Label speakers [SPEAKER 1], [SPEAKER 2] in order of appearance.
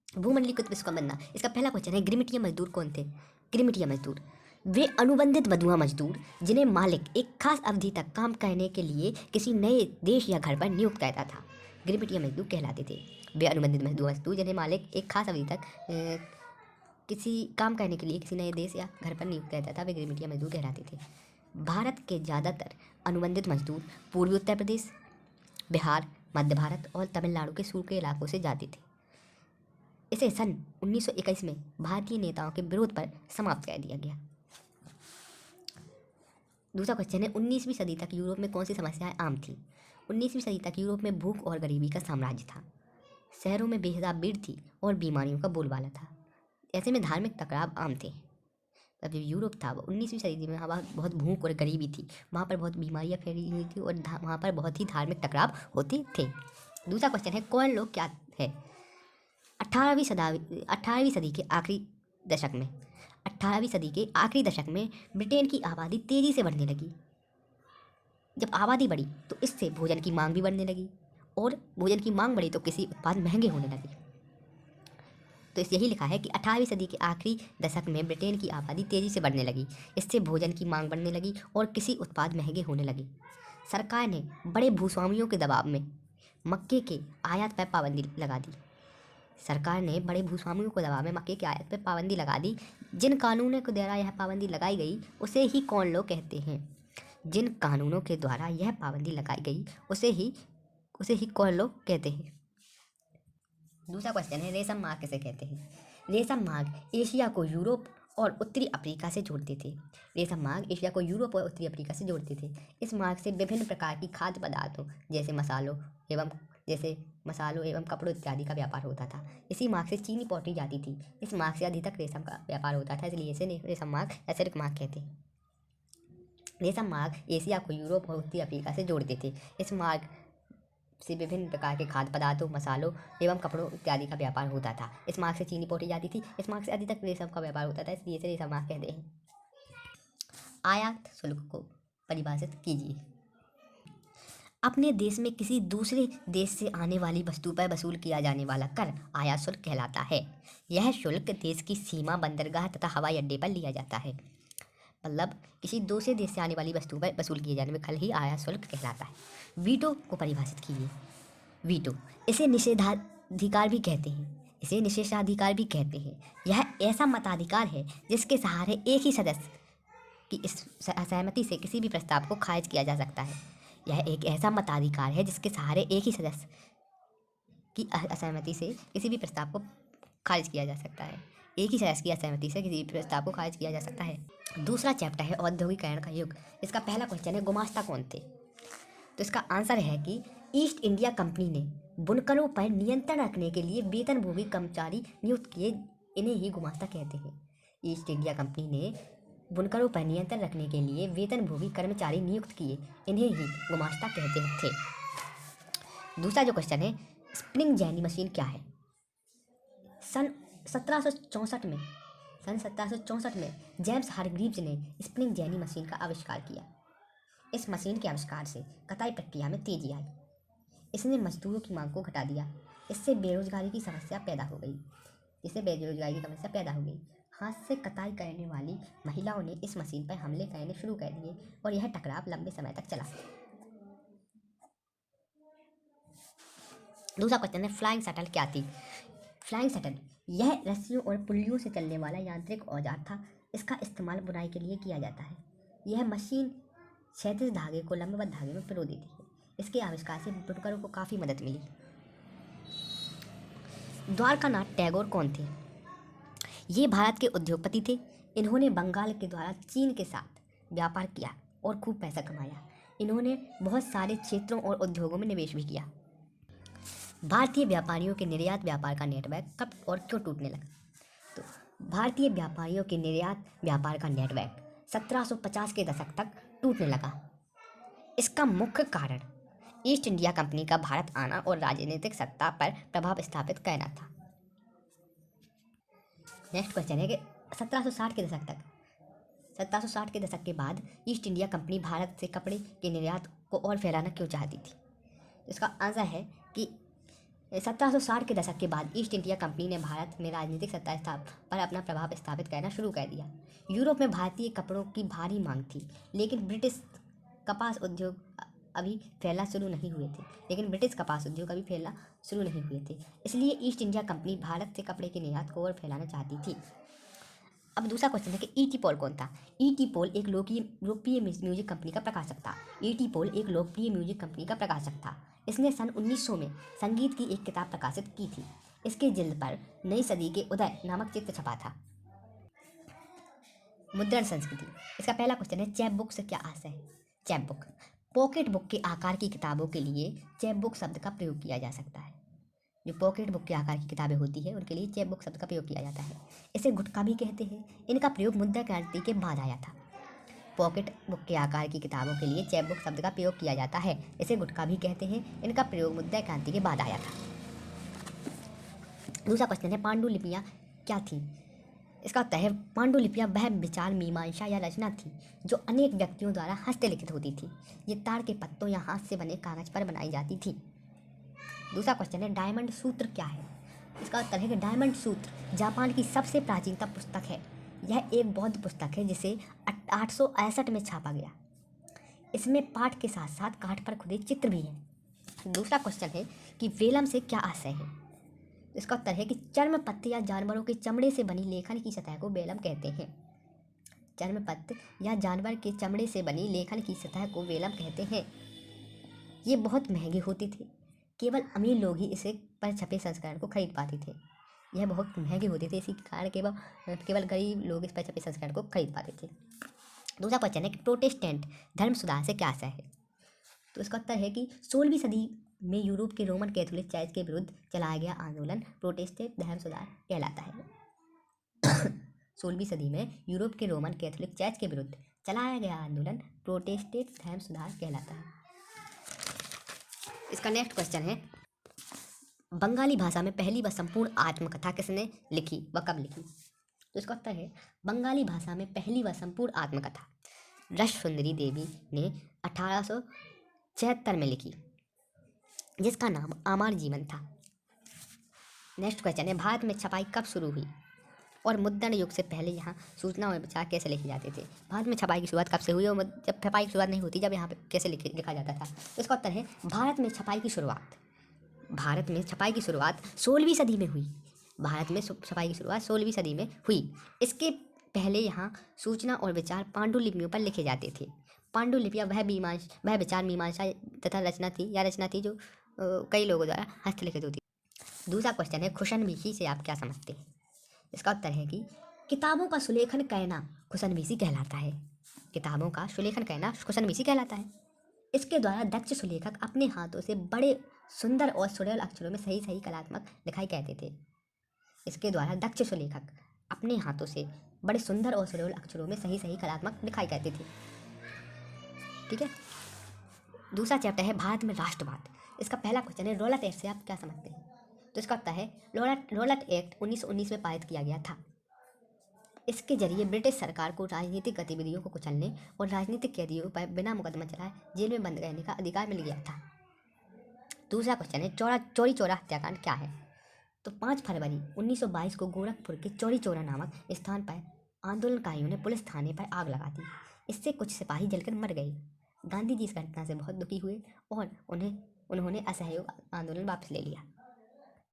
[SPEAKER 1] भूमंडलीकृत विश्व का बनना। इसका पहला क्वेश्चन है, गिरमिटिया मजदूर कौन थे? गिरमिटिया मजदूर वे अनुबंधित बंधुआ मजदूर जिन्हें मालिक एक खास अवधि तक काम करने के लिए किसी नए देश या घर पर नियुक्त करता था, गिरमिटिया मजदूर कहलाते थे। वे अनुबंधित मजदूर जिन्हें मालिक एक खास अवधि तक किसी काम करने के लिए किसी नए देश या घर पर नियुक्त करता था, वे गिरमिटिया मजदूर कहलाते थे। भारत के ज़्यादातर अनुबंधित मजदूर पूर्वी उत्तर प्रदेश, बिहार, मध्य भारत और तमिलनाडु के सूखे इलाकों से जाते थे। इसे सन 1921 में भारतीय नेताओं के विरोध पर समाप्त कर दिया गया। दूसरा क्वेश्चन है, 19वीं सदी तक यूरोप में कौन सी समस्याएं आम थीं? 19वीं सदी तक यूरोप में भूख और गरीबी का साम्राज्य था। शहरों में बेहिसाब भीड़ थी और बीमारियों का बोलबाला था। ऐसे में धार्मिक टकराव आम थे। तब जब यूरोप था वो 19वीं सदी में, वहाँ बहुत भूख और गरीबी थी, वहाँ पर बहुत बीमारियाँ फैली हुई थी और वहाँ पर बहुत ही धार्मिक टकराव होते थे। दूसरा क्वेश्चन है, कौन लोग क्या है? 18वीं सदी के आखिरी दशक में 18वीं सदी के आखिरी दशक में ब्रिटेन की आबादी तेज़ी से बढ़ने लगी। जब आबादी बढ़ी तो इससे भोजन की मांग भी बढ़ने लगी, और भोजन की मांग बढ़ी तो कृषि उत्पाद महंगे होने लगे। तो इस यही लिखा है कि 18वीं सदी के आखिरी दशक में ब्रिटेन की आबादी तेज़ी से बढ़ने लगी, इससे भोजन की मांग बढ़ने लगी और कृषि उत्पाद महंगे होने लगे। सरकार ने बड़े भूस्वामियों के दबाव में मक्के के आयात पर पाबंदी लगा दी। सरकार ने बड़े भूस्वामियों को दबाव में मक्के के आयात पर पाबंदी लगा दी। जिन कानूनों के द्वारा यह पाबंदी लगाई गई उसे ही कौन लोग कहते हैं? जिन कानूनों के द्वारा यह पाबंदी लगाई गई उसे ही कौन लोग कहते हैं? दूसरा क्वेश्चन है, रेशम मार्ग किसे कहते हैं? रेशम मार्ग एशिया को यूरोप और उत्तरी अफ्रीका से जोड़ते थे। रेशम मार्ग एशिया को यूरोप और उत्तरी अफ्रीका से जोड़ते थे। इस मार्ग से विभिन्न प्रकार की खाद्य पदार्थों जैसे मसालों एवं कपड़ों इत्यादि का व्यापार होता था। इसी मार्ग से चीनी पहुंची जाती थी। इस मार्ग से अधिक रेशम का व्यापार होता था, इसलिए इसे रेशम मार्ग या सिल्क मार्ग कहते हैं। रेशम मार्ग एशिया को यूरोप और उत्तरी अफ्रीका से जोड़ते थे। इस मार्ग से विभिन्न प्रकार के खाद्य पदार्थों, मसालों एवं कपड़ों इत्यादि का व्यापार होता था। इस मार्ग से चीनी पहुंची जाती थी। इस मार्ग से अधिक रेशम का व्यापार होता था, इसलिए इसे रेशम मार्ग कहते हैं। आयात शुल्क को परिभाषित कीजिए। अपने देश में किसी दूसरे देश से आने वाली वस्तु पर वसूल किया जाने वाला कर आयात शुल्क कहलाता है। यह शुल्क देश की सीमा, बंदरगाह तथा हवाई अड्डे पर लिया जाता है। मतलब किसी दूसरे देश से आने वाली वस्तु पर वसूल किए जाने में खल ही आयात शुल्क कहलाता है। वीटो को परिभाषित कीजिए। वीटो, इसे निषेधाधिकार भी कहते हैं। इसे निषेधाधिकार भी कहते हैं। यह ऐसा मताधिकार है जिसके सहारे एक ही सदस्य की असहमति से किसी भी प्रस्ताव को खारिज किया जा सकता है। यह एक ऐसा मताधिकार है जिसके सहारे एक ही सदस्य की असहमति से किसी भी प्रस्ताव को खारिज किया जा सकता है। एक ही सदस्य की असहमति से किसी भी प्रस्ताव को खारिज किया जा सकता है। दूसरा चैप्टर है औद्योगिकरण का युग। इसका पहला क्वेश्चन है, गुमास्ता कौन थे? तो इसका आंसर है कि ईस्ट इंडिया कंपनी ने बुनकरों पर नियंत्रण रखने के लिए वेतनभोगी कर्मचारी नियुक्त किए, इन्हें ही गुमास्ता कहते हैं। ईस्ट इंडिया कंपनी ने बुनकरों पर नियंत्रण रखने के लिए वेतनभोगी कर्मचारी नियुक्त किए, इन्हें ही गुमास्ता कहते थे। दूसरा जो क्वेश्चन है, स्पिनिंग जेनी मशीन क्या है? सन 1764 में जेम्स हारग्रीव्स ने स्पिनिंग जेनी मशीन का आविष्कार किया। इस मशीन के आविष्कार से कताई प्रक्रिया में तेजी आई। इसने मजदूरों की मांग को घटा दिया। इससे बेरोजगारी की समस्या पैदा हो गई। हाथ से कताई करने वाली महिलाओं ने इस मशीन पर हमले करने शुरू कर दिए और यह टकराव लंबे समय तक चला। दूसरा क्वेश्चन है, फ्लाइंग शटल क्या थी? फ्लाइंग शटल यह रस्सियों और पुल्लियों से चलने वाला यांत्रिक औजार था। इसका इस्तेमाल बुनाई के लिए किया जाता है। यह मशीन क्षैतिज धागे को लंबवत धागे में पिरो देती है। इसके आविष्कार से बुनकरों को काफ़ी मदद मिली। द्वारकानाथ टैगोर कौन थे? ये भारत के उद्योगपति थे। इन्होंने बंगाल के द्वारा चीन के साथ व्यापार किया और खूब पैसा कमाया। इन्होंने बहुत सारे क्षेत्रों और उद्योगों में निवेश भी किया। भारतीय व्यापारियों के निर्यात व्यापार का नेटवर्क कब और क्यों टूटने लगा? तो भारतीय व्यापारियों के निर्यात व्यापार का नेटवर्क 1750 के दशक तक टूटने लगा। इसका मुख्य कारण ईस्ट इंडिया कंपनी का भारत आना और राजनीतिक सत्ता पर प्रभाव स्थापित करना था। नेक्स्ट क्वेश्चन है कि 1760 के दशक के बाद ईस्ट इंडिया कंपनी भारत से कपड़े के निर्यात को और फैलाना क्यों चाहती थी? इसका आंसर है कि 1760 के दशक के बाद ईस्ट इंडिया कंपनी ने भारत में राजनीतिक सत्ता पर अपना प्रभाव स्थापित करना शुरू कर दिया। यूरोप में भारतीय कपड़ों की भारी मांग थी, लेकिन ब्रिटिश कपास उद्योग अभी फैलना शुरू नहीं हुए थे। इसलिए ईस्ट इंडिया कंपनी भारत से कपड़े के निर्यात को और फैलाना चाहती थी। अब दूसरा क्वेश्चन है कि ईटी पॉल कौन था। ईटी पॉल एक लोकप्रिय म्यूजिक कंपनी का प्रकाशक था। इसने सन 1900 में संगीत की एक किताब प्रकाशित की थी। इसके जिल्द पर नई सदी के उदय नामक चित्र छपा था। मुद्रण संस्कृति। इसका पहला क्वेश्चन है, चैप बुक से क्या आशय है। चैप बुक पॉकेट बुक के आकार की किताबों के लिए चैप बुक शब्द का प्रयोग किया जा सकता है। जो पॉकेट बुक के आकार की किताबें होती है उनके लिए चैप बुक शब्द का प्रयोग किया जाता है। इसे गुटखा भी कहते हैं। इनका प्रयोग मुद्रा क्रांति के बाद आया था। पॉकेट बुक के आकार की किताबों के लिए चैप बुक शब्द का प्रयोग किया जाता है। इसे गुटखा भी कहते हैं। इनका प्रयोग मुद्रा क्रांति के बाद आया था। दूसरा क्वेश्चन है, पांडुलिपियाँ क्या थी। इसका उत्तर है, पांडुलिपियाँ वह विचार, मीमांसा या रचना थी जो अनेक व्यक्तियों द्वारा हस्तलिखित होती थी। ये ताड़ के पत्तों या हाथ से बने कागज पर बनाई जाती थी। दूसरा क्वेश्चन है, डायमंड सूत्र क्या है। इसका उत्तर है कि डायमंड सूत्र जापान की सबसे प्राचीनतम पुस्तक है। यह एक बौद्ध पुस्तक है जिसे 861 में छापा गया। इसमें पाठ के साथ साथ काठ पर खुदे चित्र भी हैं। दूसरा क्वेश्चन है कि वेलम से क्या आशय है। इसका उत्तर है कि चर्मपत्र या जानवरों के चमड़े से बनी लेखन की सतह को वेलम कहते हैं। चर्मपत्र या जानवर के चमड़े से बनी लेखन की सतह को वेलम कहते हैं। ये बहुत महंगे होते थे। केवल अमीर लोग ही इसे पर छपे संस्करण को खरीद पाते थे। यह बहुत महंगे होते थे, इसी कारण केवल गरीब लोग इस पर छपे संस्करण को खरीद पाते थे। दूसरा क्वेश्चन है कि प्रोटेस्टेंट धर्म सुधार से क्या आशय है। तो इसका उत्तर है कि 16वीं सदी में यूरोप के रोमन कैथोलिक चर्च के विरुद्ध चलाया गया आंदोलन प्रोटेस्टेंट धर्म सुधार कहलाता है। 16वीं सदी में यूरोप के रोमन कैथोलिक चर्च के विरुद्ध चलाया गया आंदोलन प्रोटेस्टेंट धर्म सुधार कहलाता है। इसका नेक्स्ट क्वेश्चन है, बंगाली भाषा में पहली व संपूर्ण आत्मकथा किसने लिखी व कब लिखी। तो इसका उत्तर है, बंगाली भाषा में पहली व संपूर्ण आत्मकथा रस सुंदरी देवी ने 1876 में लिखी, जिसका नाम आमार जीवन था। नेक्स्ट क्वेश्चन है, भारत में छपाई कब शुरू हुई और मुद्रण युग से पहले यहाँ सूचना और विचार कैसे लिखे जाते थे। भारत में छपाई की शुरुआत कब से हुई और जब छपाई की शुरुआत नहीं होती, जब यहाँ पे कैसे लिखा जाता था। तो इसका उत्तर है, भारत में छपाई की शुरुआत 16वीं सदी में हुई। भारत में छपाई की शुरुआत 16वीं सदी में हुई। इसके पहले यहाँ सूचना और विचार पांडुलिपियों पर लिखे जाते थे। पांडुलिपियाँ वह विचार, मीमांसा तथा रचना थी जो कई लोगों द्वारा हस्तलिखित होती। दूसरा क्वेश्चन है, खुशनबीसी से आप क्या समझते हैं। इसका उत्तर है कि किताबों का सुलेखन करना खुशनबीसी कहलाता है। किताबों का सुलेखन करना खुशनबीसी कहलाता है। इसके द्वारा दक्ष सुलेखक अपने हाथों से बड़े सुंदर और सुडौल अक्षरों में सही सही कलात्मक लिखाई करते थे। इसके द्वारा दक्ष सुलेखक अपने हाथों से बड़े सुंदर और सुडौल अक्षरों में सही सही कलात्मक लिखाई करते थे। ठीक है। दूसरा चैप्टर है, भारत में राष्ट्रवाद। इसका पहला क्वेश्चन है, रौलट एक्ट से आप क्या समझते हैं। तो इसका उत्तर है, रौलट एक्ट 1919 में पारित किया गया था। इसके जरिए ब्रिटिश सरकार को राजनीतिक गतिविधियों को कुचलने और राजनीतिक कैदियों पर बिना मुकदमा चलाए जेल में बंद रहने का अधिकार मिल गया था। दूसरा क्वेश्चन है, चौरी चौरा हत्याकांड क्या है। तो 5 फरवरी 1922 को गोरखपुर के चौरी चौरा नामक स्थान पर आंदोलनकारियों ने पुलिस थाने पर आग लगा दी। इससे कुछ सिपाही जलकर मर गए। गांधी जी इस घटना से बहुत दुखी हुए और उन्होंने असहयोग आंदोलन वापस ले लिया।